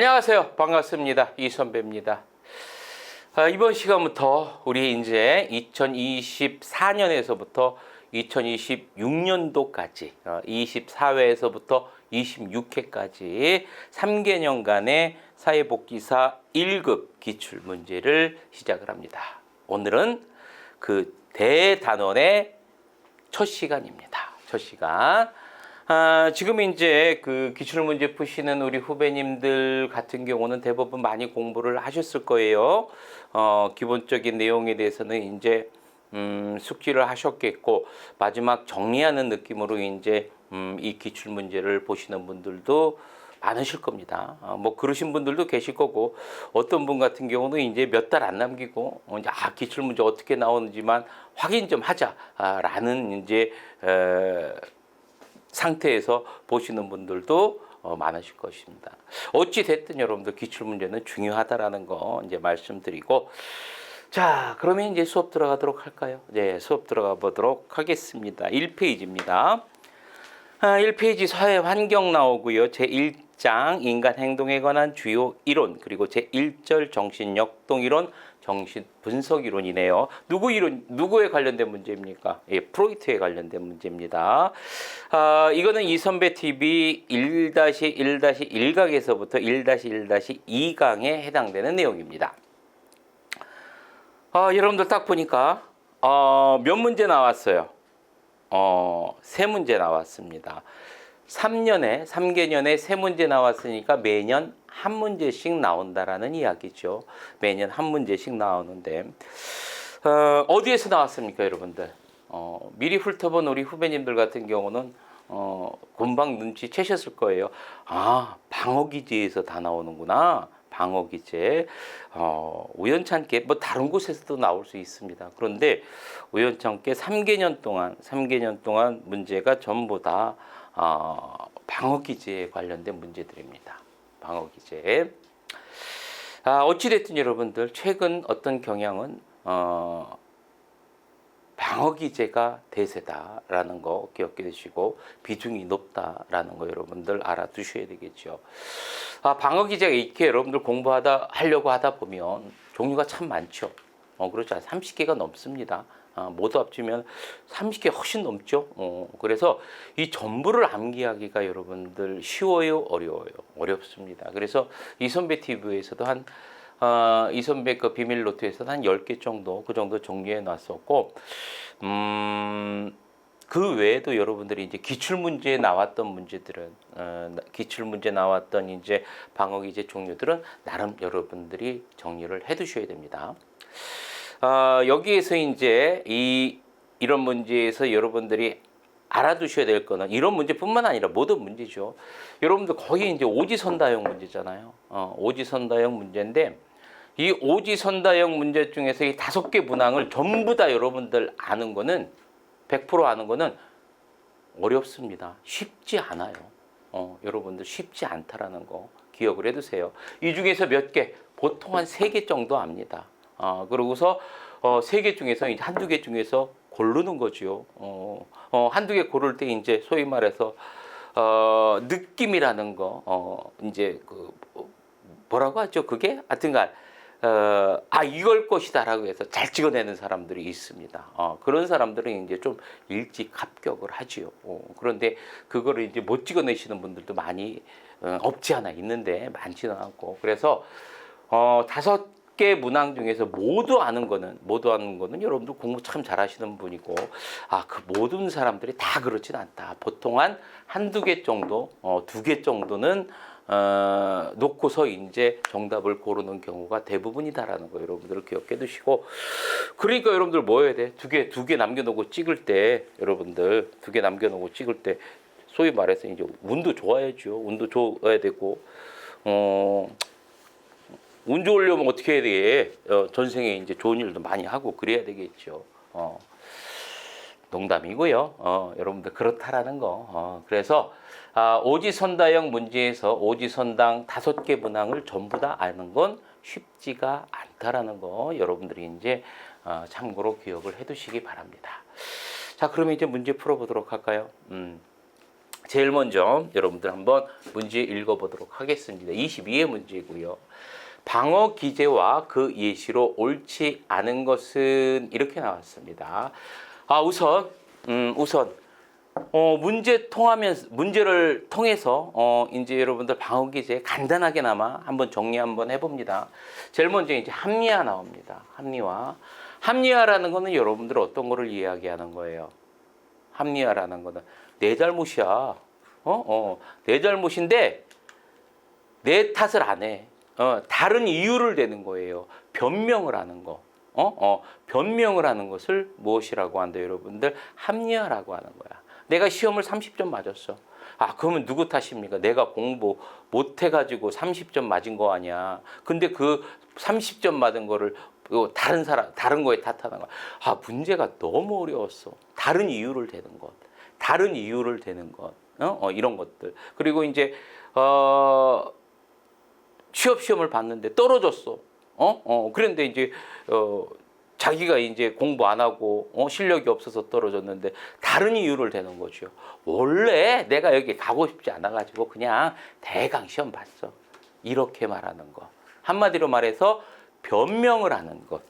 안녕하세요. 반갑습니다. 이선배입니다. 이번 시간부터 우리 이제 2024년에서부터 2026년도까지 24회에서부터 26회까지 3개년간의 사회복지사 1급 기출문제를 시작을 합니다. 오늘은 그 대단원의 첫 시간입니다. 첫 시간. 지금 이제 그 기출문제 푸시는 우리 후배님들 같은 경우는 대부분 많이 공부를 하셨을 거예요. 기본적인 내용에 대해서는 이제 숙지를 하셨겠고, 마지막 정리하는 느낌으로 이제 이 기출문제를 보시는 분들도 많으실 겁니다. 뭐 그러신 분들도 계실 거고, 어떤 분 같은 경우는 이제 몇 달 안 남기고 이제 기출문제 어떻게 나오는지만 확인 좀 하자라는 이제 상태에서 보시는 분들도 많으실 것입니다. 어찌 됐든 여러분들 기출문제는 중요하다라는 거 이제 말씀드리고, 자, 그러면 이제 수업 들어가도록 할까요? 네, 수업 들어가 보도록 하겠습니다. 1페이지입니다. 1페이지 사회 환경 나오고요. 제1장 인간 행동에 관한 주요 이론, 그리고 제1절 정신 역동 이론, 정신 분석 이론이네요. 누구에 관련된 문제입니까? 예, 프로이트에 관련된 문제입니다. 이거는 이선배 TV 1-1-1강에서부터 1-1-2강에 해당되는 내용입니다. 여러분들 딱 보니까 몇 문제 나왔어요? 세 문제 나왔습니다. 3개년에 세 문제 나왔으니까 매년 한 문제씩 나온다라는 이야기죠. 매년 한 문제씩 나오는데, 어디에서 나왔습니까, 여러분들? 미리 훑어본 우리 후배님들 같은 경우는 금방 눈치채셨을 거예요. 방어기제에서 다 나오는구나. 방어기제. 우연찮게 뭐 다른 곳에서도 나올 수 있습니다. 그런데 우연찮게 3개년 동안 문제가 전부 다 방어기제에 관련된 문제들입니다. 방어기제. 어찌됐든 여러분들 최근 어떤 경향은 방어기제가 대세다라는 거 기억해 두시고, 비중이 높다라는 거 여러분들 알아두셔야 되겠죠. 방어기제가 이렇게 여러분들 하려고 하다 보면 종류가 참 많죠. 그렇죠. 30개가 넘습니다. 모두 합치면 30개 훨씬 넘죠. 그래서 이 전부를 암기하기가 여러분들 쉬워요, 어려워요? 어렵습니다. 그래서 이선배 TV에서도 이선배 그 비밀 노트에서도 한 10개 정도, 그 정도 정리해 놨었고, 그 외에도 여러분들이 이제 기출문제에 나왔던 문제들은, 기출문제 나왔던 이제 방어기제 종류들은 나름 여러분들이 정리를 해 두셔야 됩니다. 여기에서 이제 이런 문제에서 여러분들이 알아두셔야 될 거는, 이런 문제뿐만 아니라 모든 문제죠. 여러분들 거의 이제 오지선다형 문제잖아요. 오지선다형 문제인데, 이 오지선다형 문제 중에서 이 5개 문항을 전부 다 여러분들 아는 거는, 100% 아는 거는 어렵습니다. 쉽지 않아요. 여러분들 쉽지 않다라는 거 기억을 해두세요. 이 중에서 몇 개, 보통 한 3개 정도 압니다. 그러고서 3개 중에서 이제 한두 개 중에서 고르는 거죠. 한두 개 고를 때 이제 소위 말해서 느낌이라는 거, 이제 그 뭐라고 하죠? 그게 하여튼간 이걸 것이다라고 해서 잘 찍어내는 사람들이 있습니다. 그런 사람들은 이제 좀 일찍 합격을 하지요. 그런데 그거를 이제 못 찍어내시는 분들도 많이 없지 않아 있는데 많지는 않고, 그래서 5개 문항 중에서 모두 아는 거는 여러분들 공부 참 잘하시는 분이고, 그 모든 사람들이 다 그렇진 않다. 보통 한두 개 정도, 2개 정도는 놓고서 이제 정답을 고르는 경우가 대부분이다라는 거 여러분들 기억해 두시고, 그러니까 여러분들 뭐 해야 돼? 두 개 남겨놓고 찍을 때, 여러분들 2개 남겨놓고 찍을 때 소위 말해서 이제 운도 좋아야죠. 운도 좋아야 되고, 운 좋으려면 어떻게 해야 돼? 전생에 이제 좋은 일도 많이 하고 그래야 되겠죠. 농담이고요. 여러분들 그렇다라는 거. 그래서 오지선다형 문제에서 오지선당 5개 문항을 전부 다 아는 건 쉽지가 않다라는 거 여러분들이 이제 참고로 기억을 해두시기 바랍니다. 자, 그러면 이제 문제 풀어보도록 할까요? 제일 먼저 여러분들 한번 문제 읽어보도록 하겠습니다. 22의 문제고요. 방어 기제와 그 예시로 옳지 않은 것은 이렇게 나왔습니다. 우선 문제를 통해서 이제 여러분들 방어 기제 간단하게나마 한번 정리 한번 해봅니다. 제일 먼저 이제 합리화 나옵니다. 합리화라는 거는 여러분들 어떤 거를 이야기하는 거예요? 합리화라는 거는 내 잘못이야. 내 잘못인데 내 탓을 안 해. 다른 이유를 대는 거예요. 변명을 하는 거. 변명을 하는 것을 무엇이라고 한다, 여러분들? 합리화라고 하는 거야. 내가 시험을 30점 맞았어. 그러면 누구 탓입니까? 내가 공부 못 해가지고 30점 맞은 거 아니야. 근데 그 30점 맞은 거를 다른 거에 탓하는 거야. 문제가 너무 어려웠어. 다른 이유를 대는 것. 이런 것들. 그리고 이제, 취업 시험을 봤는데 떨어졌어. 그런데 이제, 자기가 이제 공부 안 하고 실력이 없어서 떨어졌는데 다른 이유를 대는 거죠. 원래 내가 여기 가고 싶지 않아가지고 그냥 대강 시험 봤어. 이렇게 말하는 거. 한마디로 말해서 변명을 하는 것.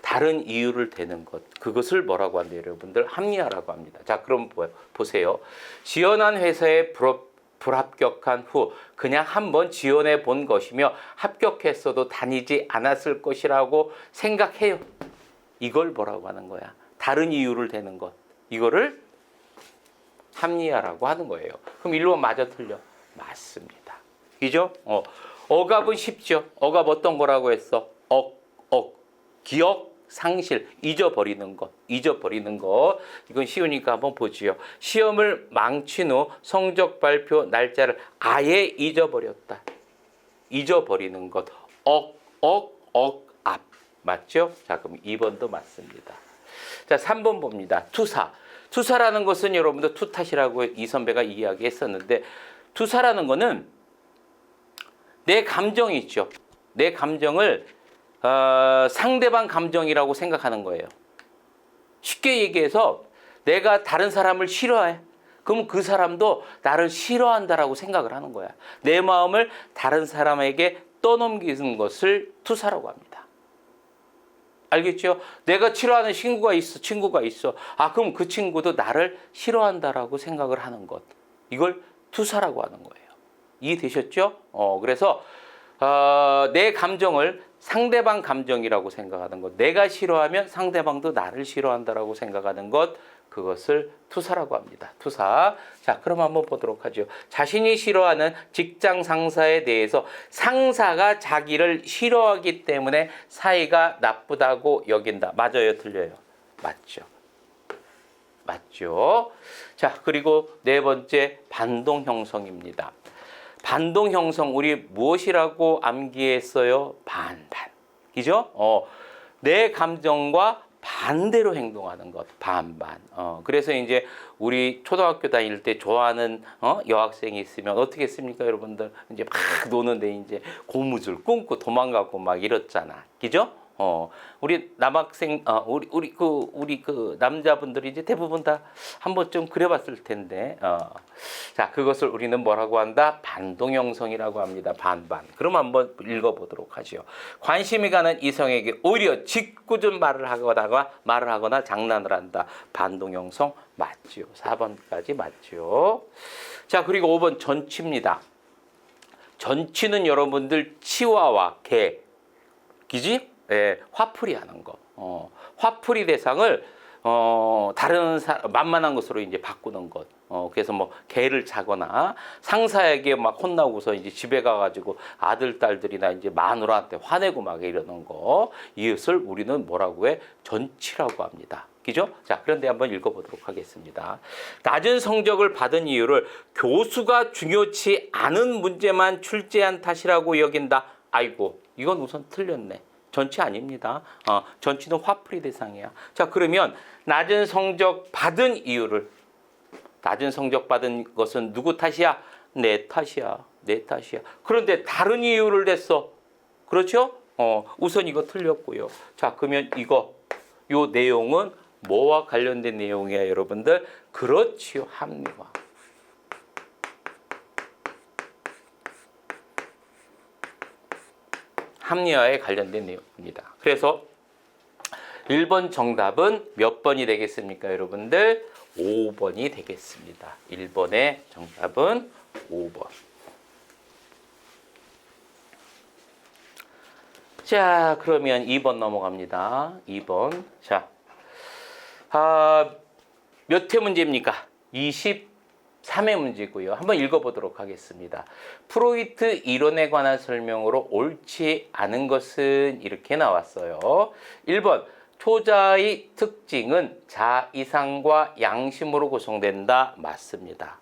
다른 이유를 대는 것. 그것을 뭐라고 한대요, 여러분들? 합리화라고 합니다. 자, 그럼 보세요. 지원한 회사에 불합격한 후 그냥 한번 지원해 본 것이며 합격했어도 다니지 않았을 것이라고 생각해요. 이걸 뭐라고 하는 거야? 다른 이유를 대는 것. 이거를 합리화라고 하는 거예요. 그럼 1번 맞아 틀려? 맞습니다. 그죠? 억압은 쉽죠. 억압 어떤 거라고 했어? 기억, 상실, 잊어버리는 것. 이건 쉬우니까 한번 보지요. 시험을 망친 후 성적 발표 날짜를 아예 잊어버렸다. 잊어버리는 것. 억압. 맞죠? 자, 그럼 2번도 맞습니다. 자, 3번 봅니다. 투사라는 것은 여러분들 투탓이라고 이 선배가 이야기했었는데, 투사라는 거는 내 감정이 있죠. 내 감정을 상대방 감정이라고 생각하는 거예요. 쉽게 얘기해서 내가 다른 사람을 싫어해. 그럼 그 사람도 나를 싫어한다라고 생각을 하는 거야. 내 마음을 다른 사람에게 떠넘기는 것을 투사라고 합니다. 알겠죠? 내가 싫어하는 친구가 있어. 그럼 그 친구도 나를 싫어한다라고 생각을 하는 것. 이걸 투사라고 하는 거예요. 이해되셨죠? 그래서 내 감정을 상대방 감정이라고 생각하는 것. 내가 싫어하면 상대방도 나를 싫어한다라고 생각하는 것. 그것을 투사라고 합니다. 투사. 자, 그럼 한번 보도록 하죠. 자신이 싫어하는 직장 상사에 대해서 상사가 자기를 싫어하기 때문에 사이가 나쁘다고 여긴다. 맞아요? 틀려요? 맞죠? 자, 그리고 네 번째 반동 형성입니다. 반동 형성, 우리 무엇이라고 암기했어요? 반반. 그죠? 내 감정과 반대로 행동하는 것. 반반. 그래서 이제 우리 초등학교 다닐 때 좋아하는 여학생이 있으면 어떻게 했습니까, 여러분들? 이제 막 노는데 이제 고무줄 끊고 도망가고 막 이랬잖아. 그죠? 우리 남학생, 우리 그 남자분들이 이제 대부분 다 한 번쯤 그려봤을 텐데, 자, 그것을 우리는 뭐라고 한다? 반동형성이라고 합니다. 반반. 그럼 한번 읽어보도록 하죠. 관심이 가는 이성에게 오히려 짓궂은 말을 하거나 장난을 한다. 반동형성 맞죠. 4번까지 맞죠. 자, 그리고 5번 전치입니다. 전치는 여러분들 치와와 개, 그지? 네, 화풀이 하는 거. 화풀이 대상을 다른 만만한 것으로 이제 바꾸는 것. 그래서 뭐 개를 차거나 상사에게 막 혼나고서 이제 집에 가가지고 아들 딸들이나 이제 마누라한테 화내고 막 이러는 거. 이것을 우리는 뭐라고 해? 전치라고 합니다. 그죠? 자, 그런데 한번 읽어보도록 하겠습니다. 낮은 성적을 받은 이유를 교수가 중요치 않은 문제만 출제한 탓이라고 여긴다. 아이고, 이건 우선 틀렸네. 전치 아닙니다. 전치는 화풀이 대상이야. 자, 그러면 낮은 성적 받은 이유를 낮은 성적 받은 것은 누구 탓이야? 내 탓이야. 내 탓이야. 그런데 다른 이유를 냈어. 그렇죠? 우선 이거 틀렸고요. 자, 그러면 요 내용은 뭐와 관련된 내용이야, 여러분들? 그렇지요. 합리화. 합리화에 관련된 내용입니다. 그래서 1번 정답은 몇 번이 되겠습니까, 여러분들? 5번이 되겠습니다. 1번의 정답은 5번. 자, 그러면 2번 넘어갑니다. 2번. 자, 몇 회 문제입니까? 23회 문제고요. 한번 읽어보도록 하겠습니다. 프로이트 이론에 관한 설명으로 옳지 않은 것은 이렇게 나왔어요. 1번, 초자의 특징은 자이상과 양심으로 구성된다. 맞습니다.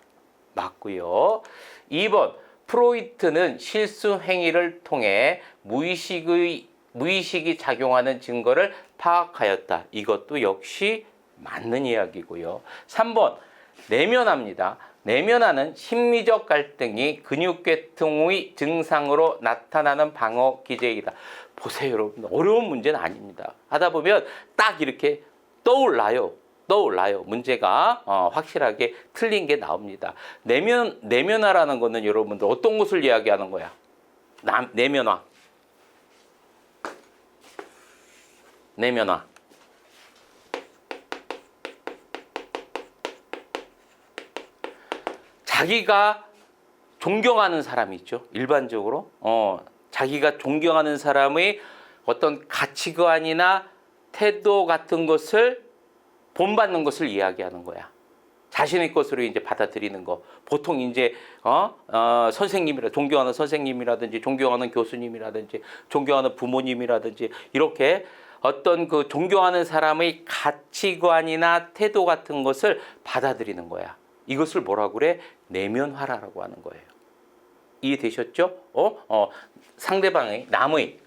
맞고요. 2번, 프로이트는 실수 행위를 통해 무의식이 작용하는 증거를 파악하였다. 이것도 역시 맞는 이야기고요. 3번, 내면화입니다. 내면화는 심리적 갈등이 근육계통의 증상으로 나타나는 방어 기제이다. 보세요, 여러분. 어려운 문제는 아닙니다. 하다 보면 딱 이렇게 떠올라요. 문제가 확실하게 틀린 게 나옵니다. 내면화라는 거는 여러분들 어떤 것을 이야기하는 거야? 내면화. 자기가 존경하는 사람이 있죠. 일반적으로 자기가 존경하는 사람의 어떤 가치관이나 태도 같은 것을 본받는 것을 이야기하는 거야. 자신의 것으로 이제 받아들이는 거. 보통 이제 존경하는 선생님이라든지 존경하는 교수님이라든지 존경하는 부모님이라든지 이렇게 어떤 그 존경하는 사람의 가치관이나 태도 같은 것을 받아들이는 거야. 이것을 뭐라고 그래? 내면화라고 하는 거예요. 이해되셨죠? 상대방의 남의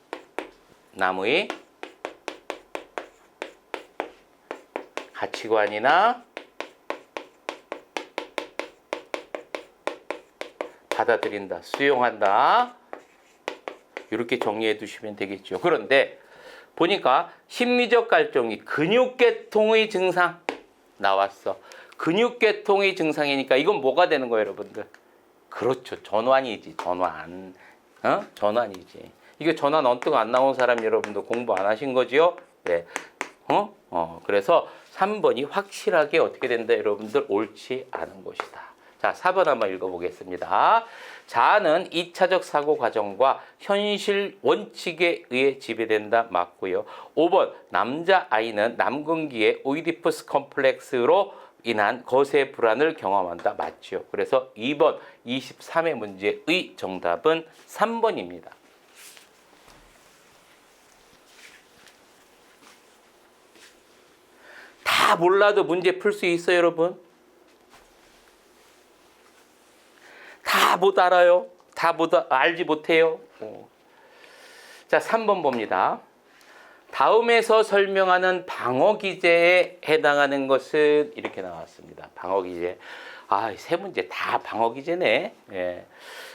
가치관이나 받아들인다, 수용한다. 이렇게 정리해 두시면 되겠죠. 그런데 보니까 심리적 갈등이 근육계통의 증상 나왔어. 근육계통의 증상이니까 이건 뭐가 되는 거예요, 여러분들? 그렇죠. 전환이지, 전환. 전환이지. 이게 전환 언뜻 안 나온 사람 여러분도 공부 안 하신 거지요? 네. 그래서 3번이 확실하게 어떻게 된다, 여러분들? 옳지 않은 것이다. 자, 4번 한번 읽어보겠습니다. 자아는 2차적 사고 과정과 현실 원칙에 의해 지배된다. 맞고요. 5번, 남자아이는 남근기의 오이디푸스 컴플렉스로 인한 거세 불안을 경험한다. 맞죠. 그래서 2번 23회 문제의 정답은 3번입니다. 다 몰라도 문제 풀 수 있어요, 여러분? 다 못 알아요? 알지 못해요? 자, 3번 봅니다. 다음에서 설명하는 방어 기제에 해당하는 것은 이렇게 나왔습니다. 방어 기제. 세 문제 다 방어 기제네. 예.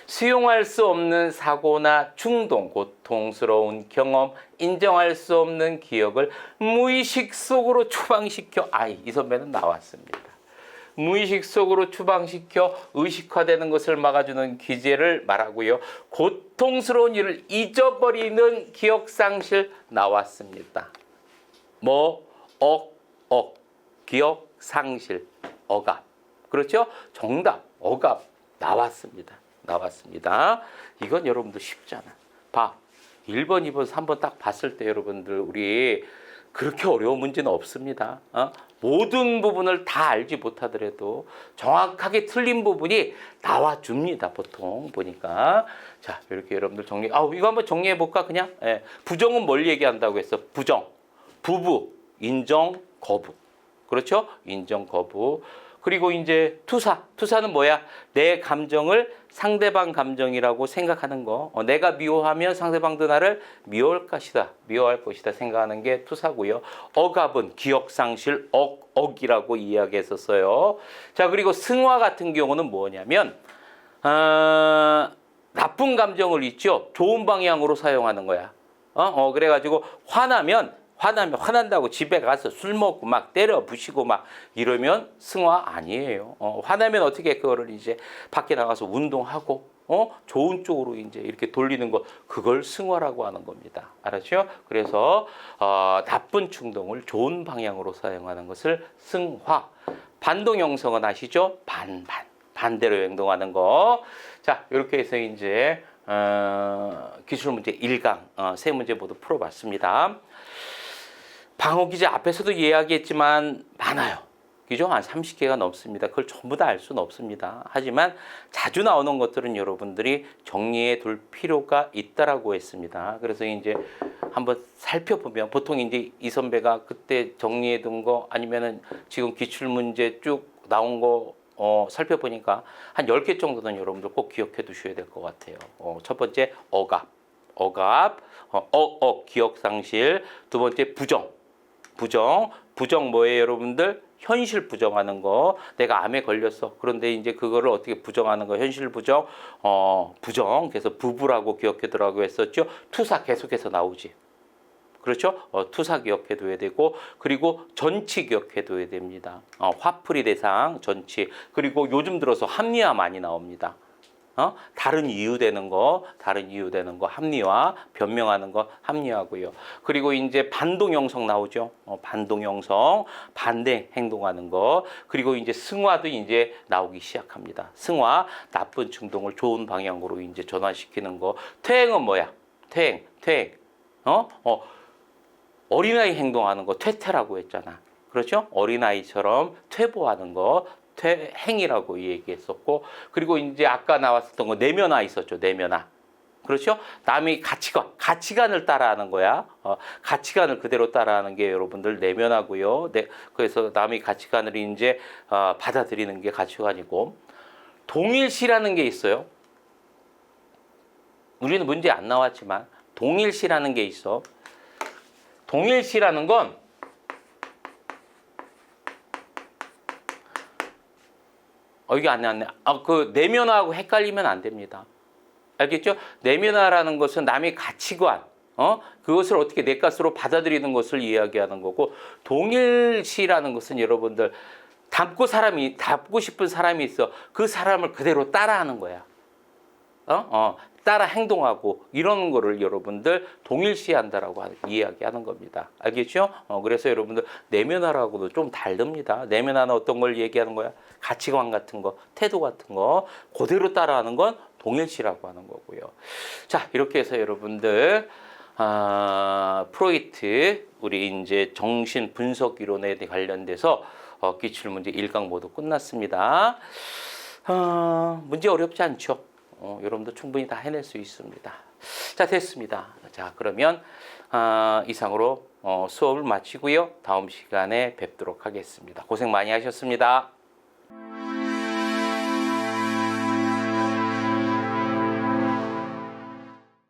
수용할 수 없는 사고나 충동, 고통스러운 경험, 인정할 수 없는 기억을 무의식 속으로 추방시켜. 이 선배는 나왔습니다. 무의식 속으로 추방시켜 의식화되는 것을 막아주는 기제를 말하고요. 고통스러운 일을 잊어버리는 기억상실 나왔습니다. 기억상실, 억압. 그렇죠? 정답, 억압 나왔습니다. 이건 여러분들 쉽잖아. 1번, 2번, 3번 딱 봤을 때 여러분들 우리 그렇게 어려운 문제는 없습니다. 모든 부분을 다 알지 못하더라도 정확하게 틀린 부분이 나와줍니다. 보통 보니까. 자, 이렇게 여러분들 정리. 이거 한번 정리해 볼까 그냥? 예. 부정은 뭘 얘기한다고 했어? 부정, 부부, 인정, 거부. 그렇죠? 인정, 거부. 그리고 이제 투사. 투사는 뭐야? 내 감정을 상대방 감정이라고 생각하는 거. 내가 미워하면 상대방도 나를 미워할 것이다. 미워할 것이다 생각하는 게 투사고요. 억압은 기억상실, 억이라고 이야기했었어요. 자, 그리고 승화 같은 경우는 뭐냐면 나쁜 감정을 있죠. 좋은 방향으로 사용하는 거야. 그래가지고 화난다고 집에 가서 술 먹고 막 때려 부시고 막 이러면 승화 아니에요. 화나면 어떻게 그거를 이제 밖에 나가서 운동하고 좋은 쪽으로 이제 이렇게 돌리는 거 그걸 승화라고 하는 겁니다. 알았죠? 그래서 나쁜 충동을 좋은 방향으로 사용하는 것을 승화. 반동형성은 아시죠? 반대로 행동하는 거. 자, 이렇게 해서 이제 기출문제 1강 세 문제 모두 풀어봤습니다. 방어기제 앞에서도 이야기했지만 많아요. 그죠? 한 30개가 넘습니다. 그걸 전부 다 알 수는 없습니다. 하지만 자주 나오는 것들은 여러분들이 정리해 둘 필요가 있다라고 했습니다. 그래서 이제 한번 살펴보면 보통 이제 이 선배가 그때 정리해 둔 거 아니면은 지금 기출문제 쭉 나온 거 살펴보니까 한 10개 정도는 여러분들 꼭 기억해 두셔야 될 것 같아요. 첫 번째 억압, 기억상실. 두 번째 부정 뭐예요, 여러분들? 현실 부정하는 거. 내가 암에 걸렸어. 그런데 이제 그거를 어떻게 부정하는 거? 현실 부정. 그래서 부부라고 기억해두라고 했었죠. 투사 계속해서 나오지. 그렇죠? 투사 기억해둬야 되고, 그리고 전치 기억해둬야 됩니다. 화풀이 대상, 전치. 그리고 요즘 들어서 합리화 많이 나옵니다. 다른 이유 되는 거, 합리화, 변명하는 거, 합리화고요. 그리고 이제 반동형성 나오죠. 반동형성, 반대 행동하는 거. 그리고 이제 승화도 이제 나오기 시작합니다. 승화, 나쁜 충동을 좋은 방향으로 이제 전환시키는 거. 퇴행은 뭐야? 퇴행. 어린아이 행동하는 거 퇴퇴라고 했잖아. 그렇죠? 어린아이처럼 퇴보하는 거. 퇴행이라고 얘기했었고, 그리고 이제 아까 나왔었던 거 내면화 있었죠. 내면화. 그렇죠? 남이 가치관을 따라하는 거야. 가치관을 그대로 따라하는 게 여러분들 내면화고요. 그래서 남이 가치관을 이제 받아들이는 게 가치관이고, 동일시라는 게 있어요. 우리는 문제 안 나왔지만 동일시라는 게 있어. 동일시라는 건 이게 안 나왔네. 그 내면화하고 헷갈리면 안 됩니다. 알겠죠? 내면화라는 것은 남의 가치관, 그것을 어떻게 내 것으로 받아들이는 것을 이야기하는 거고, 동일시라는 것은 여러분들 닮고 싶은 사람이 있어. 그 사람을 그대로 따라하는 거야. 따라 행동하고 이런 거를 여러분들 동일시한다라고 이야기하는 겁니다. 알겠죠? 그래서 여러분들 내면화라고도 좀 다릅니다. 내면화는 어떤 걸 얘기하는 거야? 가치관 같은 거, 태도 같은 거 그대로 따라하는 건 동일시라고 하는 거고요. 자, 이렇게 해서 여러분들 프로이트 우리 이제 정신 분석 이론에 관련돼서 기출문제 1강 모두 끝났습니다. 문제 어렵지 않죠? 여러분도 충분히 다 해낼 수 있습니다. 자, 됐습니다. 자, 그러면 이상으로 수업을 마치고요. 다음 시간에 뵙도록 하겠습니다. 고생 많이 하셨습니다.